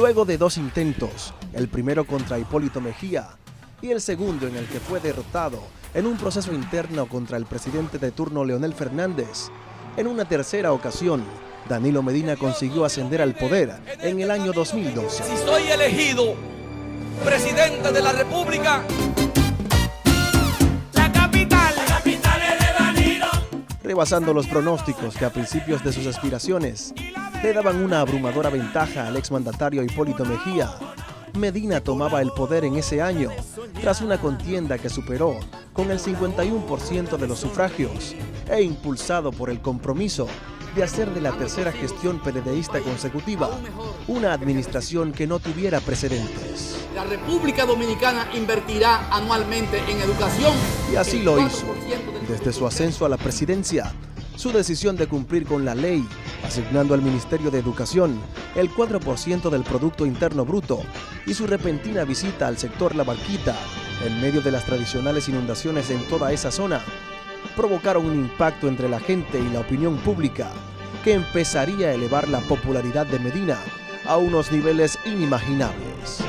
Luego de 2 intentos, el primero contra Hipólito Mejía y el segundo en el que fue derrotado en un proceso interno contra el presidente de turno Leonel Fernández, en una tercera ocasión, Danilo Medina consiguió ascender al poder en el año 2012. Si soy elegido presidente de la República, la capital es de Danilo. Rebasando los pronósticos que a principios de sus aspiraciones le daban una abrumadora ventaja al exmandatario Hipólito Mejía, Medina tomaba el poder en ese año, tras una contienda que superó con el 51% de los sufragios e impulsado por el compromiso de hacer de la tercera gestión PDDista consecutiva una administración que no tuviera precedentes. La República Dominicana invertirá anualmente en educación. Y así lo hizo. Desde su ascenso a la presidencia, su decisión de cumplir con la ley, asignando al Ministerio de Educación el 4% del Producto Interno Bruto, y su repentina visita al sector La Barquita, en medio de las tradicionales inundaciones en toda esa zona, provocaron un impacto entre la gente y la opinión pública que empezaría a elevar la popularidad de Medina a unos niveles inimaginables.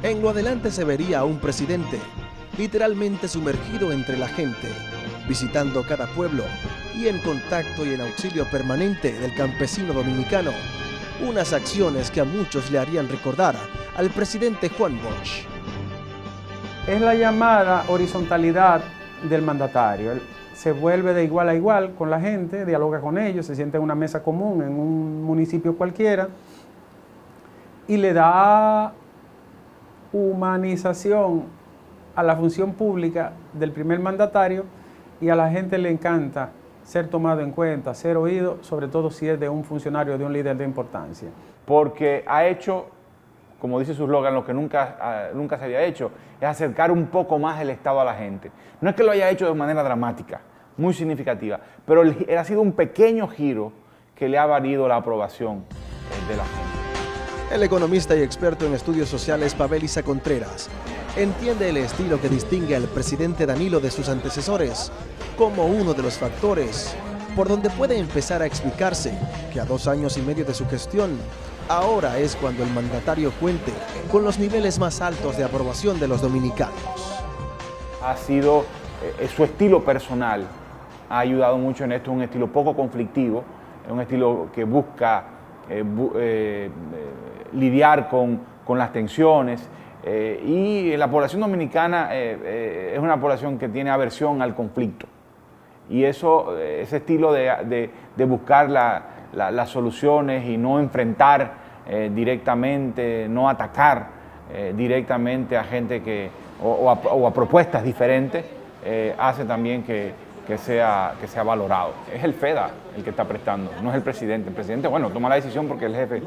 En lo adelante se vería a un presidente literalmente sumergido entre la gente, visitando cada pueblo y en contacto y en auxilio permanente del campesino dominicano, unas acciones que a muchos le harían recordar al presidente Juan Bosch. Es la llamada horizontalidad del mandatario. Él se vuelve de igual a igual con la gente, dialoga con ellos, se sienta en una mesa común en un municipio cualquiera y le da humanización a la función pública del primer mandatario, y a la gente le encanta ser tomado en cuenta, ser oído, sobre todo si es de un funcionario, de un líder de importancia. Porque ha hecho, como dice su eslogan, lo que nunca se había hecho, es acercar un poco más el Estado a la gente. No es que lo haya hecho de manera dramática, muy significativa, pero ha sido un pequeño giro que le ha valido la aprobación de la gente. El economista y experto en estudios sociales Pavel Isa Contreras entiende el estilo que distingue al presidente Danilo de sus antecesores como uno de los factores por donde puede empezar a explicarse que a 2 años y medio de su gestión, ahora es cuando el mandatario cuente con los niveles más altos de aprobación de los dominicanos. Ha sido su estilo personal, ha ayudado mucho en esto, un estilo poco conflictivo, un estilo que busca lidiar con las tensiones, y la población dominicana es una población que tiene aversión al conflicto, y ese estilo de buscar las soluciones y no enfrentar directamente, no atacar directamente a gente o a propuestas diferentes, hace también que sea valorado. Es el FEDA el que está prestando, no es el presidente. El presidente, bueno, toma la decisión porque es el jefe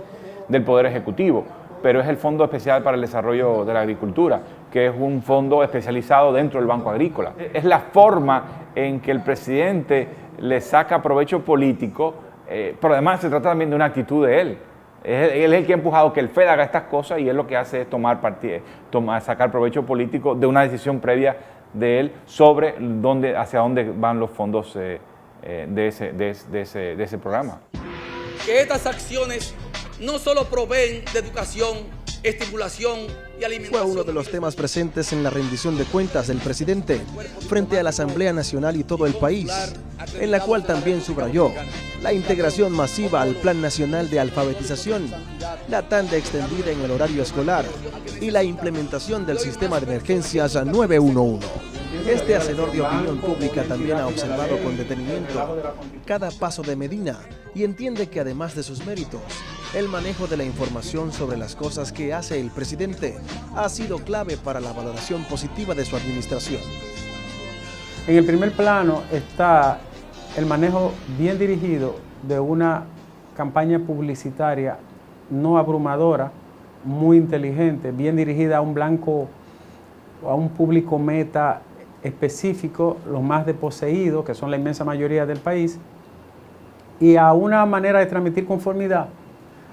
del Poder Ejecutivo, pero es el Fondo Especial para el Desarrollo de la Agricultura, que es un fondo especializado dentro del Banco Agrícola. Es la forma en que el presidente le saca provecho político, pero además se trata también de una actitud de él. Él es el que ha empujado que el FED haga estas cosas, y él lo que hace es sacar provecho político de una decisión previa de él sobre hacia dónde van los fondos de ese programa. Que estas acciones no solo proveen de educación, estimulación y alimentación. Fue uno de los temas presentes en la rendición de cuentas del presidente frente a la Asamblea Nacional y todo el país, en la cual también subrayó la integración masiva al Plan Nacional de Alfabetización, la tanda extendida en el horario escolar y la implementación del sistema de emergencias 911. Este hacedor de opinión pública también ha observado con detenimiento cada paso de Medina y entiende que además de sus méritos, el manejo de la información sobre las cosas que hace el presidente ha sido clave para la valoración positiva de su administración. En el primer plano está el manejo bien dirigido de una campaña publicitaria no abrumadora, muy inteligente, bien dirigida a un blanco, a un público meta específico, los más desposeídos, que son la inmensa mayoría del país, y a una manera de transmitir conformidad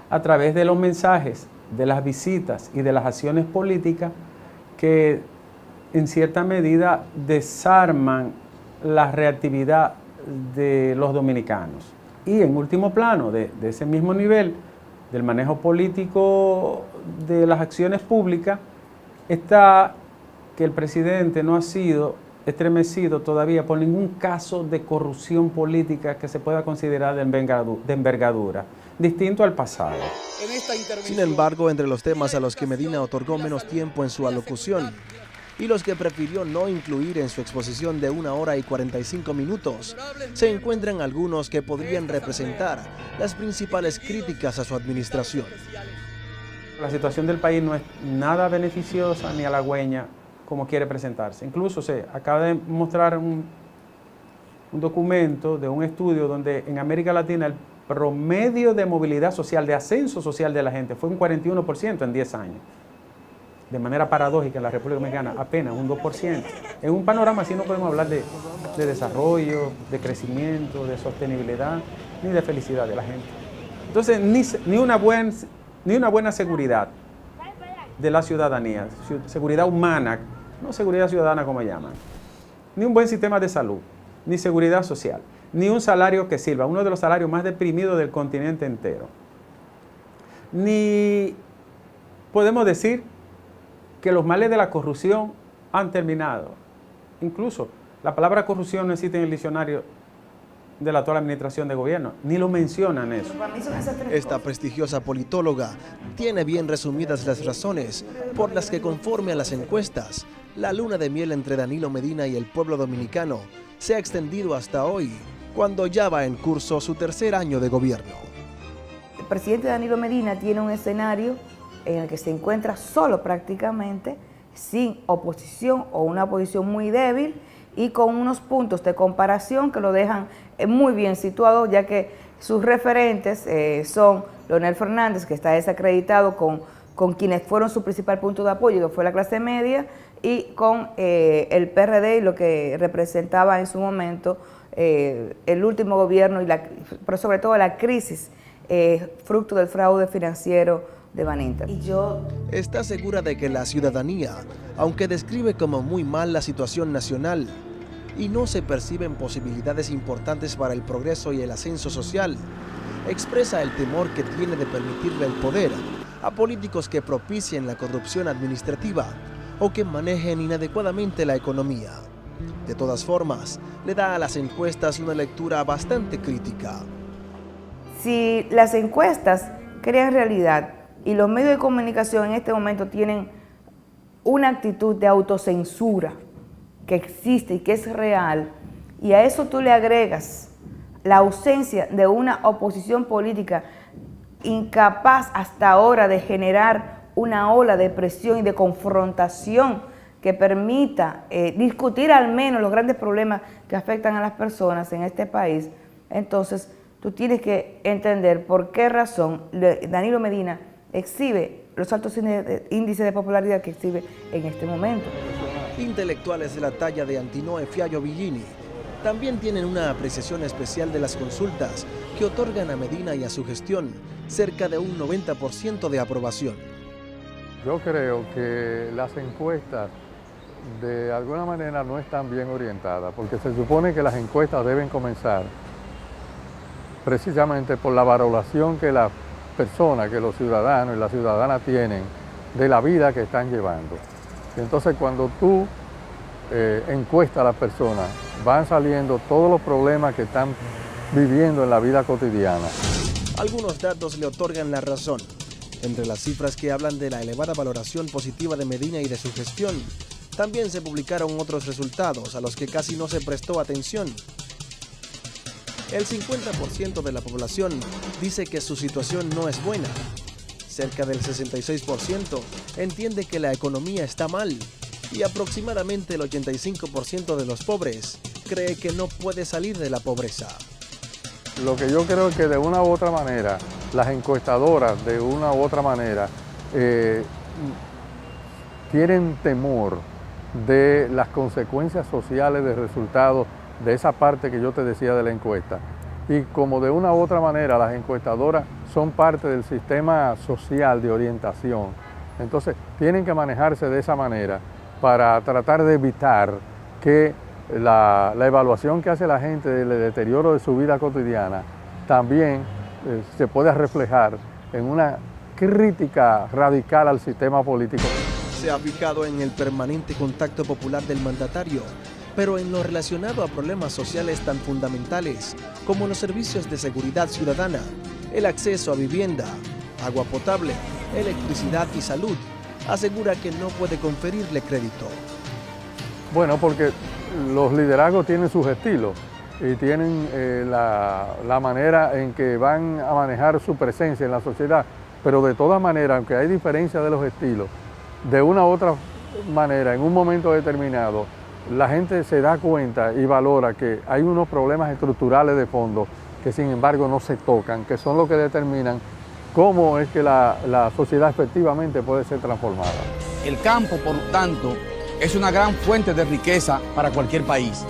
a través de los mensajes, de las visitas y de las acciones políticas que en cierta medida desarman la reactividad de los dominicanos. Y en último plano de ese mismo nivel, del manejo político de las acciones públicas está que el presidente no ha sido estremecido todavía por ningún caso de corrupción política que se pueda considerar de envergadura, distinto al pasado. Sin embargo, entre los temas a los que Medina otorgó menos tiempo en su alocución y los que prefirió no incluir en su exposición de 1 hora y 45 minutos, se encuentran algunos que podrían representar las principales críticas a su administración. La situación del país no es nada beneficiosa ni halagüeña como quiere presentarse. Incluso se acaba de mostrar un documento de un estudio donde en América Latina el promedio de movilidad social, de ascenso social de la gente fue un 41% en 10 años. De manera paradójica, en la República Dominicana apenas un 2%. En un panorama así no podemos hablar de desarrollo, de crecimiento, de sostenibilidad, ni de felicidad de la gente. Entonces, ni una buena seguridad de la ciudadanía, seguridad humana, no seguridad ciudadana como llaman, ni un buen sistema de salud, ni seguridad social, ni un salario que sirva, uno de los salarios más deprimidos del continente entero. Ni podemos decir que los males de la corrupción han terminado. Incluso la palabra corrupción no existe en el diccionario de la actual administración de gobierno, ni lo mencionan eso. Esta prestigiosa politóloga tiene bien resumidas las razones por las que, conforme a las encuestas, la luna de miel entre Danilo Medina y el pueblo dominicano se ha extendido hasta hoy, cuando ya va en curso su 3er año de gobierno. El presidente Danilo Medina tiene un escenario en el que se encuentra solo prácticamente, sin oposición o una oposición muy débil y con unos puntos de comparación que lo dejan muy bien situado, ya que sus referentes son Leonel Fernández, que está desacreditado con quienes fueron su principal punto de apoyo, que fue la clase media, y con el PRD y lo que representaba en su momento el último gobierno, pero sobre todo la crisis fruto del fraude financiero de Baninter. Está segura de que la ciudadanía, aunque describe como muy mal la situación nacional y no se perciben posibilidades importantes para el progreso y el ascenso social, expresa el temor que tiene de permitirle el poder a políticos que propicien la corrupción administrativa o que manejen inadecuadamente la economía. De todas formas, le da a las encuestas una lectura bastante crítica. Si las encuestas crean realidad y los medios de comunicación en este momento tienen una actitud de autocensura que existe y que es real, y a eso tú le agregas la ausencia de una oposición política incapaz hasta ahora de generar una ola de presión y de confrontación que permita discutir al menos los grandes problemas que afectan a las personas en este país, entonces tú tienes que entender por qué razón Danilo Medina exhibe los altos índices de popularidad que exhibe en este momento. Intelectuales de la talla de Antinoe Fiallo Villini también tienen una apreciación especial de las consultas que otorgan a Medina y a su gestión cerca de un 90% de aprobación. Yo creo que las encuestas de alguna manera no están bien orientadas, porque se supone que las encuestas deben comenzar precisamente por la valoración que las personas, que los ciudadanos y las ciudadanas tienen de la vida que están llevando. Y entonces cuando tú encuestas a las personas, van saliendo todos los problemas que están viviendo en la vida cotidiana. Algunos datos le otorgan la razón. Entre las cifras que hablan de la elevada valoración positiva de Medina y de su gestión, también se publicaron otros resultados a los que casi no se prestó atención. El 50% de la población dice que su situación no es buena. Cerca del 66% entiende que la economía está mal y aproximadamente el 85% de los pobres cree que no puede salir de la pobreza. Lo que yo creo es que de una u otra manera, las encuestadoras de una u otra manera tienen temor de las consecuencias sociales de resultados de esa parte que yo te decía de la encuesta. Y como de una u otra manera las encuestadoras son parte del sistema social de orientación, entonces tienen que manejarse de esa manera para tratar de evitar que la evaluación que hace la gente del deterioro de su vida cotidiana también se pueda reflejar en una crítica radical al sistema político. Se ha fijado en el permanente contacto popular del mandatario, pero en lo relacionado a problemas sociales tan fundamentales como los servicios de seguridad ciudadana, el acceso a vivienda, agua potable, electricidad y salud, asegura que no puede conferirle crédito. Bueno, porque los liderazgos tienen sus estilos y tienen la manera en que van a manejar su presencia en la sociedad, pero de todas maneras, aunque hay diferencia de los estilos, de una u otra manera, en un momento determinado, la gente se da cuenta y valora que hay unos problemas estructurales de fondo que sin embargo no se tocan, que son los que determinan cómo es que la sociedad efectivamente puede ser transformada. El campo, por tanto, es una gran fuente de riqueza para cualquier país.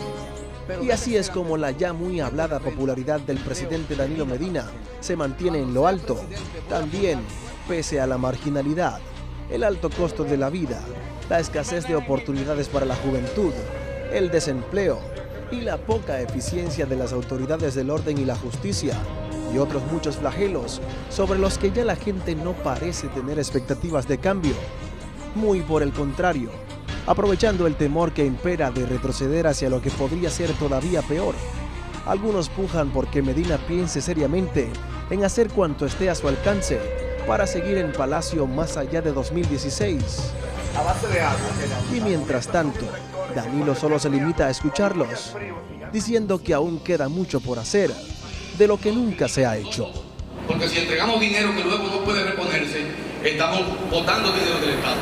Y así es como la ya muy hablada popularidad del presidente Danilo Medina se mantiene en lo alto, también pese a la marginalidad, el alto costo de la vida, la escasez de oportunidades para la juventud, el desempleo y la poca eficiencia de las autoridades del orden y la justicia, y otros muchos flagelos sobre los que ya la gente no parece tener expectativas de cambio. Muy por el contrario, aprovechando el temor que impera de retroceder hacia lo que podría ser todavía peor. Algunos pujan porque Medina piense seriamente en hacer cuanto esté a su alcance para seguir en Palacio más allá de 2016. Y mientras tanto, Danilo solo se limita a escucharlos, diciendo que aún queda mucho por hacer, de lo que nunca se ha hecho. Porque si entregamos dinero que luego no puede reponerse, estamos botando dinero del Estado.